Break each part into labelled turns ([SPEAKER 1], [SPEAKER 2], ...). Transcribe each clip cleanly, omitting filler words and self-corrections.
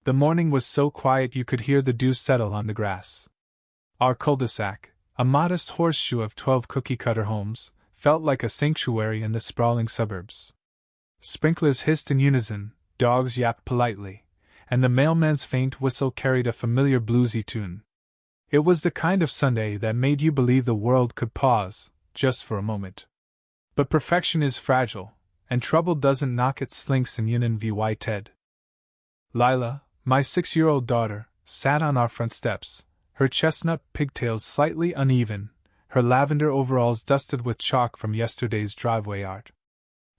[SPEAKER 1] The morning was so quiet you could hear the dew settle on the grass. Our cul-de-sac, a modest horseshoe of 12 cookie-cutter homes, felt like a sanctuary in the sprawling suburbs. Sprinklers hissed in unison, dogs yapped politely, and the mailman's faint whistle carried a familiar bluesy tune. It was the kind of Sunday that made you believe the world could pause, just for a moment. But perfection is fragile, and trouble doesn't knock its slinks in Yunan vy Ted. Lila, my 6-year-old daughter, sat on our front steps, her chestnut pigtails slightly uneven, her lavender overalls dusted with chalk from yesterday's driveway art.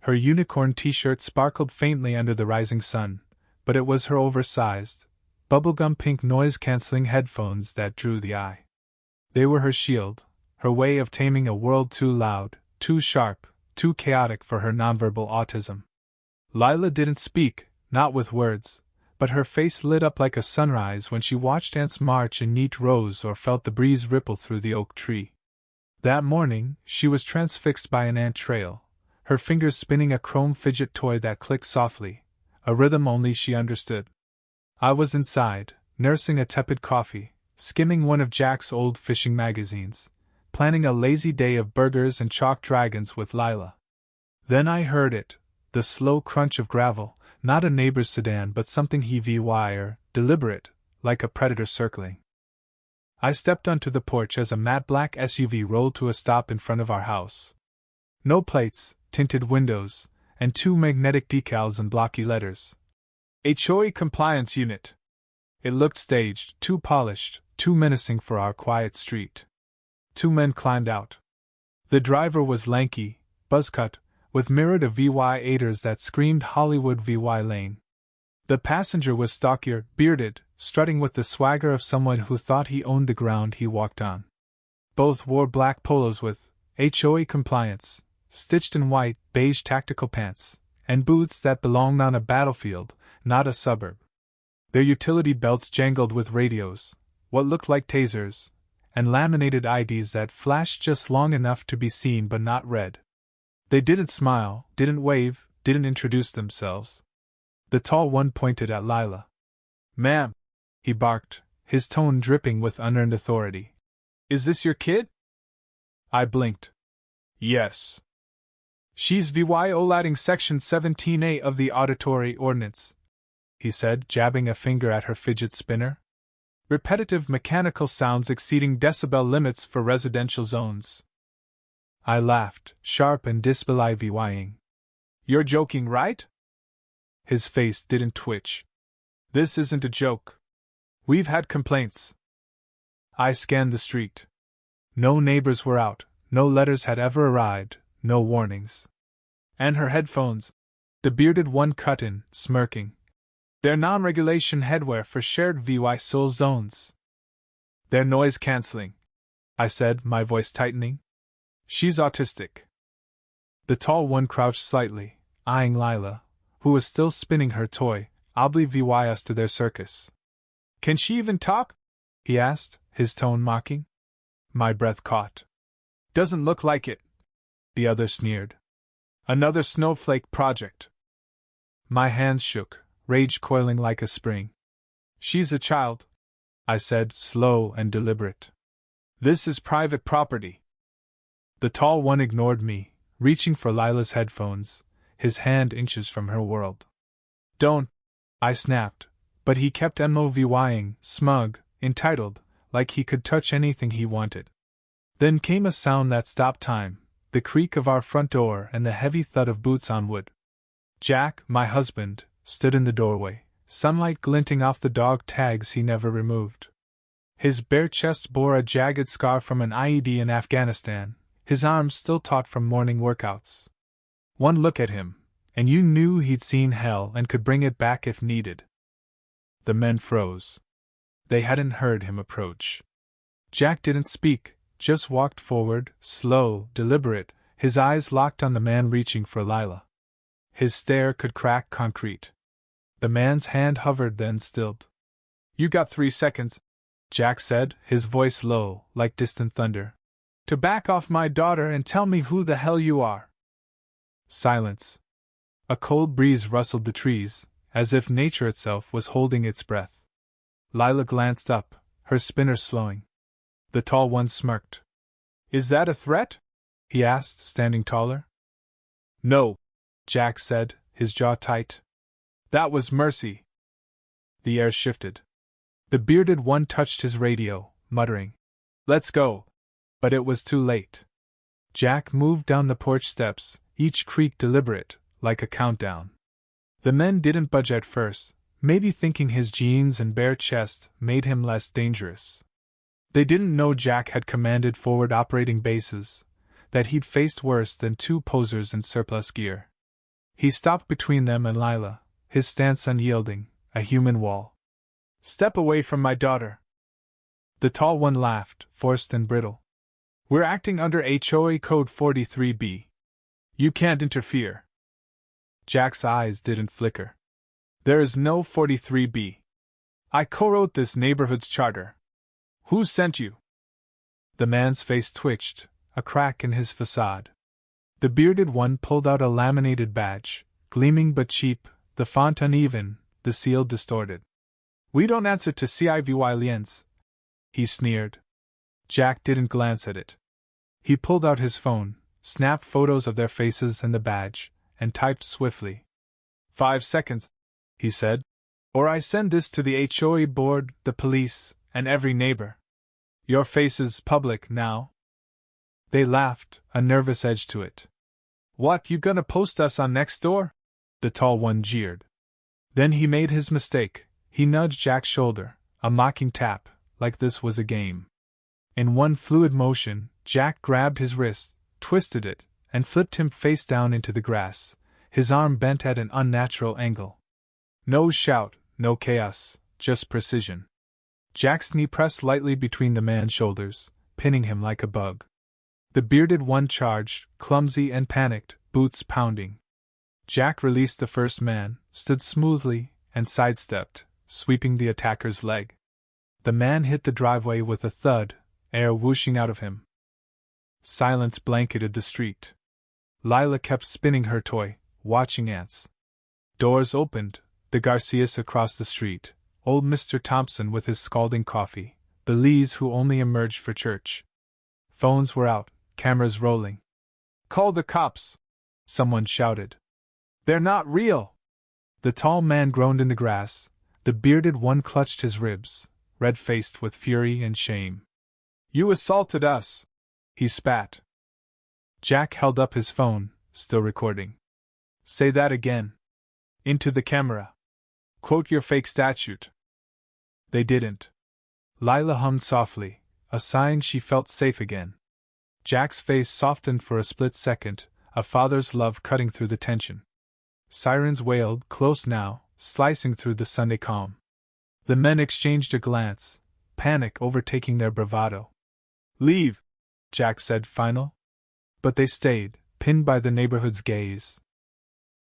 [SPEAKER 1] Her unicorn t-shirt sparkled faintly under the rising sun, but it was her oversized, bubblegum pink noise-canceling headphones that drew the eye. They were her shield, her way of taming a world too loud, too sharp, too chaotic for her nonverbal autism. Lila didn't speak, not with words, but her face lit up like a sunrise when she watched ants march in neat rows or felt the breeze ripple through the oak tree. That morning, she was transfixed by an ant trail, her fingers spinning a chrome fidget toy that clicked softly, a rhythm only she understood. I was inside, nursing a tepid coffee, skimming one of Jack's old fishing magazines, planning a lazy day of burgers and chalk dragons with Lila. Then I heard it, the slow crunch of gravel, not a neighbor's sedan but something heavy wire, deliberate, like a predator circling. I stepped onto the porch as a matte black SUV rolled to a stop in front of our house. No plates, tinted windows, and 2 magnetic decals in blocky letters. HOA Compliance Unit. It looked staged, too polished, too menacing for our quiet street. 2 men climbed out. The driver was lanky, buzz-cut, with mirrored VY8ers that screamed Hollywood VY Lane. The passenger was stockier, bearded, strutting with the swagger of someone who thought he owned the ground he walked on. Both wore black polos with HOA Compliance, stitched in white, beige tactical pants, and boots that belonged on a battlefield, not a suburb. Their utility belts jangled with radios, what looked like tasers, and laminated IDs that flashed just long enough to be seen but not read. They didn't smile, didn't wave, didn't introduce themselves. The tall one pointed at Lila. "Ma'am," he barked, his tone dripping with unearned authority. "Is this your kid?" I blinked. "Yes." "She's violating Section 17A of the Auditory Ordinance," he said, jabbing a finger at her fidget spinner. "Repetitive mechanical sounds exceeding decibel limits for residential zones." I laughed, sharp and disbelieving. "You're joking, right?" His face didn't twitch. "This isn't a joke. We've had complaints." I scanned the street. No neighbors were out, no letters had ever arrived, no warnings. And her headphones. The bearded one cut in, smirking. "They're non-regulation headwear for shared VY soul zones." "They're noise-canceling," I said, my voice tightening. "She's autistic." The tall one crouched slightly, eyeing Lila, who was still spinning her toy, oblivious us to their circus. "Can she even talk?" he asked, his tone mocking. My breath caught. "Doesn't look like it," the other sneered. "Another snowflake project." My hands shook, rage coiling like a spring. "She's a child," I said, slow and deliberate. "This is private property." The tall one ignored me, reaching for Lila's headphones, his hand inches from her world. "Don't," I snapped, but he kept movying, smug, entitled, like he could touch anything he wanted. Then came a sound that stopped time, the creak of our front door and the heavy thud of boots on wood. Jack, my husband, stood in the doorway, sunlight glinting off the dog tags he never removed. His bare chest bore a jagged scar from an IED in Afghanistan, his arms still taut from morning workouts. One look at him, and you knew he'd seen hell and could bring it back if needed. The men froze. They hadn't heard him approach. Jack didn't speak, just walked forward, slow, deliberate, his eyes locked on the man reaching for Lila. His stare could crack concrete. The man's hand hovered, then stilled. "You got 3 seconds," Jack said, his voice low, like distant thunder, "to back off my daughter and tell me who the hell you are." Silence. A cold breeze rustled the trees, as if nature itself was holding its breath. Lila glanced up, her spinner slowing. The tall one smirked. "Is that a threat?" he asked, standing taller. "No," Jack said, his jaw tight. "That was mercy." The air shifted. The bearded one touched his radio, muttering, "Let's go." But it was too late. Jack moved down the porch steps, each creak deliberate, like a countdown. The men didn't budge at first, maybe thinking his jeans and bare chest made him less dangerous. They didn't know Jack had commanded forward operating bases, that he'd faced worse than two posers in surplus gear. He stopped between them and Lila, his stance unyielding, a human wall. "Step away from my daughter." The tall one laughed, forced and brittle. "We're acting under HOA Code 43B. You can't interfere." Jack's eyes didn't flicker. "There is no 43B. I co-wrote this neighborhood's charter. Who sent you?" The man's face twitched, a crack in his facade. The bearded one pulled out a laminated badge, gleaming but cheap, the font uneven, the seal distorted. "We don't answer to civilians," he sneered. Jack didn't glance at it. He pulled out his phone, snapped photos of their faces and the badge, and typed swiftly. 5 seconds, he said. "Or I send this to the HOA board, the police, and every neighbor. Your face is public now." They laughed, a nervous edge to it. "What, you gonna post us on Nextdoor?" the tall one jeered. Then he made his mistake. He nudged Jack's shoulder, a mocking tap, like this was a game. In one fluid motion, Jack grabbed his wrist, twisted it, and flipped him face down into the grass, his arm bent at an unnatural angle. No shout, no chaos, just precision. Jack's knee pressed lightly between the man's shoulders, pinning him like a bug. The bearded one charged, clumsy and panicked, boots pounding. Jack released the first man, stood smoothly, and sidestepped, sweeping the attacker's leg. The man hit the driveway with a thud, air whooshing out of him. Silence blanketed the street. Lila kept spinning her toy, watching ants. Doors opened, the Garcias across the street, old Mr. Thompson with his scalding coffee, the Lees who only emerged for church. Phones were out, cameras rolling. "Call the cops!" someone shouted. "They're not real!" The tall man groaned in the grass, the bearded one clutched his ribs, red-faced with fury and shame. "You assaulted us!" he spat. Jack held up his phone, still recording. "Say that again. Into the camera. Quote your fake statute." They didn't. Lila hummed softly, a sign she felt safe again. Jack's face softened for a split second, a father's love cutting through the tension. Sirens wailed, close now, slicing through the Sunday calm. The men exchanged a glance, panic overtaking their bravado. "Leave," Jack said final. But they stayed, pinned by the neighborhood's gaze.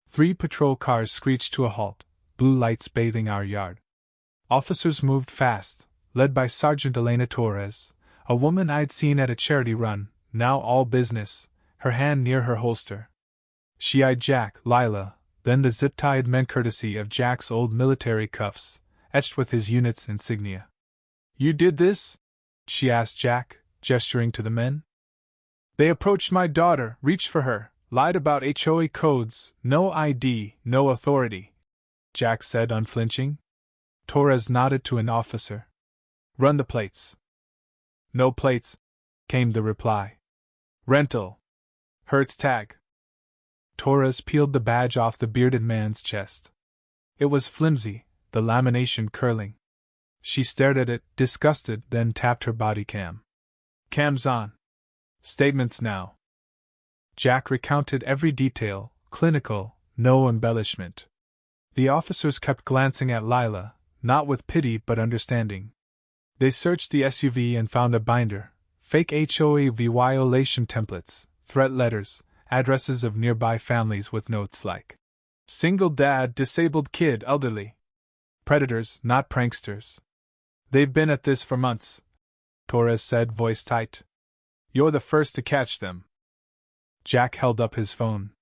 [SPEAKER 1] 3 patrol cars screeched to a halt, blue lights bathing our yard. Officers moved fast, led by Sergeant Elena Torres, a woman I'd seen at a charity run, now all business, her hand near her holster. She eyed Jack, Lila, then the zip-tied men courtesy of Jack's old military cuffs, etched with his unit's insignia. "You did this?" she asked Jack, gesturing to the men. "They approached my daughter, reached for her, lied about HOA codes, no ID, no authority," Jack said unflinching. Torres nodded to an officer. "Run the plates." "No plates," came the reply. "Rental. Hertz tag." Torres peeled the badge off the bearded man's chest. It was flimsy, the lamination curling. She stared at it, disgusted, then tapped her body cam. "Cam's on. Statements now." Jack recounted every detail, clinical, no embellishment. The officers kept glancing at Lila, not with pity but understanding. They searched the SUV and found a binder, fake HOA violation templates, threat letters, addresses of nearby families with notes like, "Single dad, disabled kid, elderly. Predators, not pranksters. They've been at this for months," Torres said, voice tight. "You're the first to catch them." Jack held up his phone.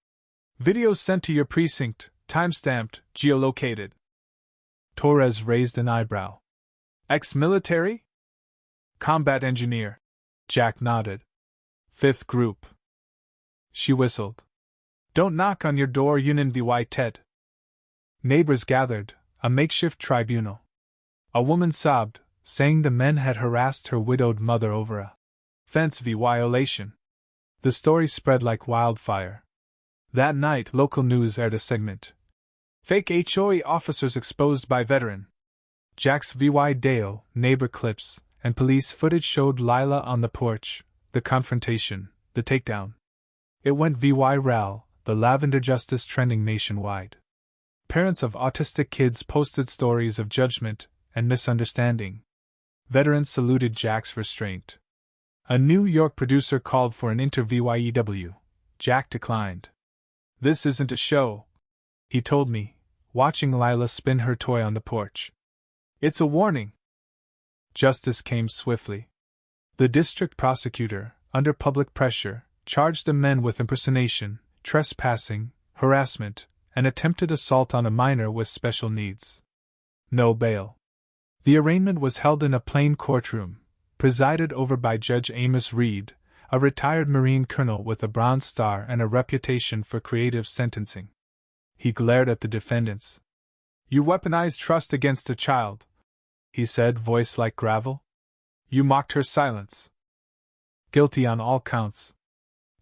[SPEAKER 1] "Videos sent to your precinct, time-stamped, geolocated." Torres raised an eyebrow. Ex-military? Combat engineer. Jack nodded. Fifth group. She whistled. Don't knock on your door, Yunin vy Ted. Neighbors gathered, a makeshift tribunal. A woman sobbed, saying the men had harassed her widowed mother over a fence violation. The story spread like wildfire. That night, local news aired a segment. Fake HOA officers exposed by veteran. Jack's vy Dale, neighbor clips, and police footage showed Lila on the porch, the confrontation, the takedown. It went viral, the lavender justice trending nationwide. Parents of autistic kids posted stories of judgment and misunderstanding. Veterans saluted Jack's restraint. A New York producer called for an interview. Jack declined. This isn't a show, he told me, watching Lila spin her toy on the porch. It's a warning. Justice came swiftly. The district prosecutor, under public pressure, charged the men with impersonation, trespassing, harassment, and attempted assault on a minor with special needs. No bail. The arraignment was held in a plain courtroom, presided over by Judge Amos Reed, a retired Marine colonel with a Bronze Star and a reputation for creative sentencing. He glared at the defendants. You weaponized trust against a child, he said, voice like gravel. You mocked her silence. Guilty on all counts.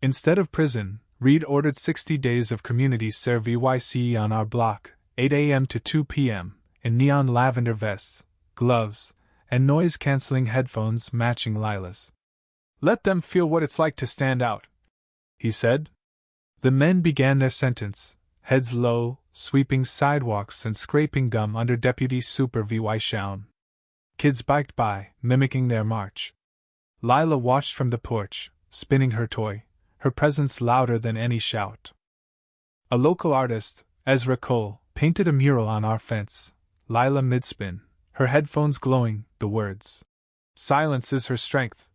[SPEAKER 1] Instead of prison, Reed ordered 60 days of community service on our block, 8 a.m. to 2 p.m., in neon lavender vests, gloves, and noise-canceling headphones matching Lila's. Let them feel what it's like to stand out, he said. The men began their sentence, heads low, sweeping sidewalks and scraping gum under Deputy Super Vy Shaun. Kids biked by, mimicking their march. Lila watched from the porch, spinning her toy, her presence louder than any shout. A local artist, Ezra Cole, painted a mural on our fence, Lila mid-spin, her headphones glowing, the words, "Silence is her strength,"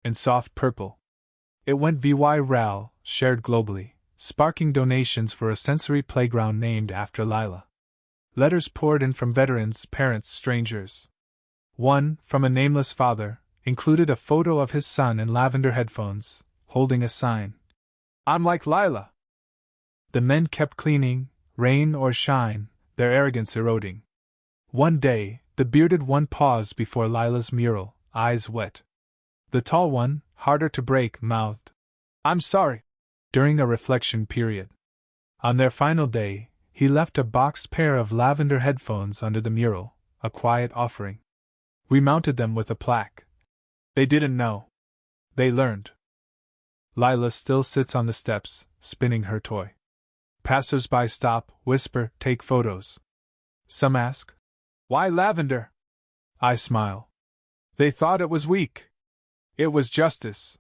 [SPEAKER 1] in soft purple. It went viral, shared globally, sparking donations for a sensory playground named after Lila. Letters poured in from veterans, parents, strangers. One, from a nameless father, included a photo of his son in lavender headphones, holding a sign. I'm like Lila. The men kept cleaning, rain or shine, their arrogance eroding. One day, the bearded one paused before Lila's mural, eyes wet. The tall one, harder to break, mouthed, "I'm sorry," during a reflection period. On their final day, he left a boxed pair of lavender headphones under the mural, a quiet offering. We mounted them with a plaque. They didn't know. They learned. Lila still sits on the steps, spinning her toy. Passers-by stop, whisper, take photos. Some ask, "Why lavender?" I smile. They thought it was weak. It was justice.